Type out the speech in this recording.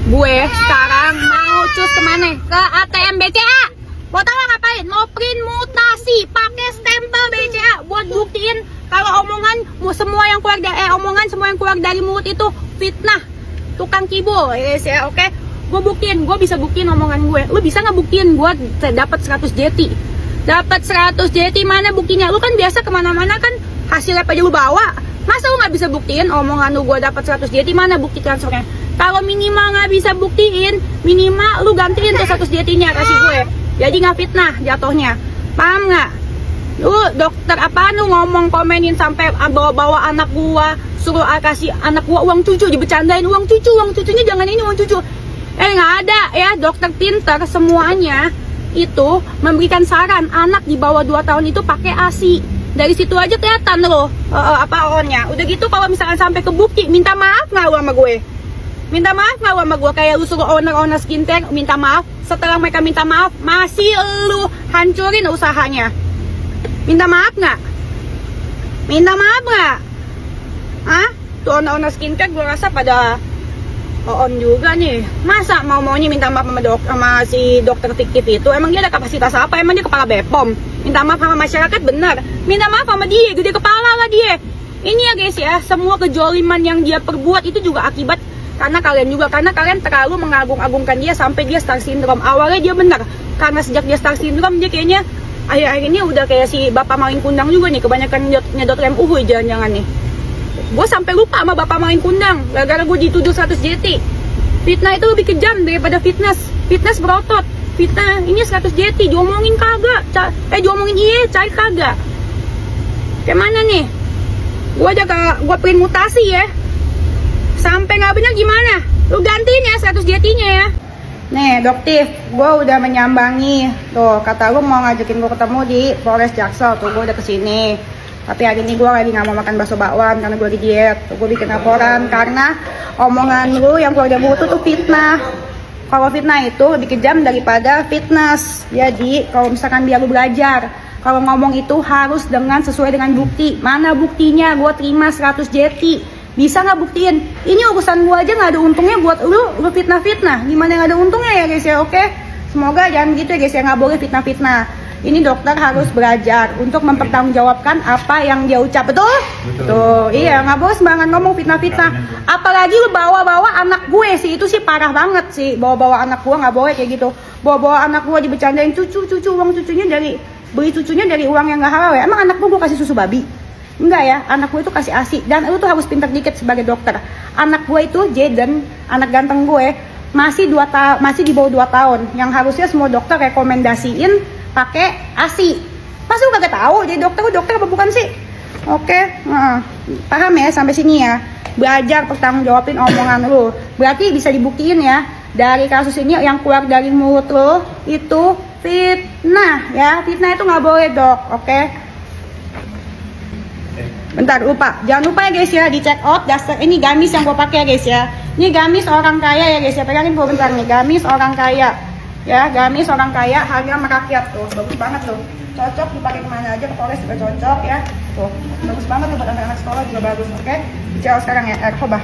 Gue sekarang mau cus kemana? Ke ATM BCA. Mau tau ngapain? Mau print mutasi pakai stempel BCA buat buktiin kalau omongan semua yang keluar dari mulut itu fitnah, tukang kibul, guys ya, oke? Gue buktiin, gue bisa buktiin omongan gue. Lu bisa nggak buktiin gue dapat 100 JT? Dapat 100 JT mana buktinya? Lu kan biasa kemana-mana kan hasilnya aja lu bawa. Masa lu nggak bisa buktiin omongan lu gue dapat 100 JT, mana bukti transfernya? Kalau minimal nggak bisa buktiin, minimal lu gantiin tuh 100 JT-nya kasih gue. Jadi nggak fitnah jatuhnya, paham nggak? Lu dokter apaan lu ngomong komenin sampai bawa-bawa anak gua, suruh kasih anak gua uang cucu, dibecandain uang cucunya jangan ini uang cucu. Nggak ada ya, dokter pinter semuanya itu memberikan saran anak di bawah 2 tahun itu pakai ASI. Dari situ aja kelihatan loh apa onnya. Udah gitu kalau misalkan sampai ke bukti, minta maaf nggak lu sama gue? Minta maaf nggak lu sama gue? Kayak lu suruh owner skincare minta maaf, setelah mereka minta maaf masih lu hancurin usahanya. Minta maaf nggak? Minta maaf nggak? Hah? Tuh owner skincare gue rasa pada on juga nih. Masa maunya minta maaf sama si dokter fiktif itu? Emang dia ada kapasitas apa? Emang dia kepala BPOM? Minta maaf sama masyarakat bener. Minta maaf sama dia, gede kepala lah dia. Ini ya guys ya, semua kejoliman yang dia perbuat itu juga akibat karena kalian terlalu mengagung-agungkan dia sampai dia star syndrome. Awalnya dia benar, karena sejak dia star syndrome dia kayaknya akhir-akhir ini udah kayak si Bapak Maling Kundang juga nih, kebanyakan nyedot rem uhuy jangan-jangan nih. Gue sampai lupa sama Bapak Maling Kundang gara-gara gue dituduh 100 JT. Fitnah itu lebih kejam daripada fitness berotot. Fitnah ini 100 JT diomongin kagak, diomongin cari kagak. Kayak mana nih? Gue print mutasi ya. Sampai nggak bener gimana? Lu gantiin ya 100 JT-nya ya. Nih doktif, gue udah menyambangi. Tuh kata lu mau ngajakin gue ketemu di Polres Jaksel. Tuh gue udah kesini. Tapi hari ini gue lagi nggak mau makan bakso bakwan karena gue lagi diet. Tuh gue bikin laporan karena omongan lu yang keluar dari mulut tuh fitnah. Kalau fitnah itu lebih kejam daripada fitness. Jadi kalau misalkan biar lu belajar, kalau ngomong itu harus sesuai dengan bukti. Mana buktinya? Gue terima 100 JT. Bisa nggak buktiin? Ini urusan gua aja nggak ada untungnya buat lu fitnah-fitnah. Gimana nggak ada untungnya ya guys ya, oke? Semoga jangan begitu ya guys ya, nggak boleh fitnah-fitnah. Ini dokter harus belajar untuk mempertanggungjawabkan apa yang dia ucap, betul? Tuh, iya nggak boleh sembarangan ngomong fitnah-fitnah. Apalagi lu bawa-bawa anak gue sih, itu sih parah banget sih. Bawa-bawa anak gua nggak boleh kayak gitu. Bawa-bawa anak gua dibecandain uang cucunya beli cucunya dari uang yang nggak halal ya. Emang anak gua kasih susu babi? Enggak ya, anak gue itu kasih ASI. Dan lu tuh harus pintar dikit sebagai dokter. Anak gue itu Jaden, anak ganteng gue, masih di bawah 2 tahun. Yang harusnya semua dokter rekomendasiin pakai ASI. Pas lu kagak tahu jadi dokter apa bukan sih? Oke, paham ya sampai sini ya. Belajar pertanggung jawabin omongan lu. Berarti bisa dibuktiin ya, dari kasus ini yang keluar dari mulut lu itu fitnah ya. Fitnah itu nggak boleh dok, oke? Bentar, jangan lupa ya guys ya, di check out daster. Ini gamis yang gue pakai ya guys ya. Ini gamis orang kaya ya guys ya, pegangin gue bentar nih. Gamis orang kaya ya, gamis orang kaya harga merakyat. Tuh bagus banget tuh, cocok dipakai kemana aja, ke Polres juga cocok ya. Tuh bagus banget tuh buat anak-anak sekolah juga bagus, oke? Bicara sekarang ya, coba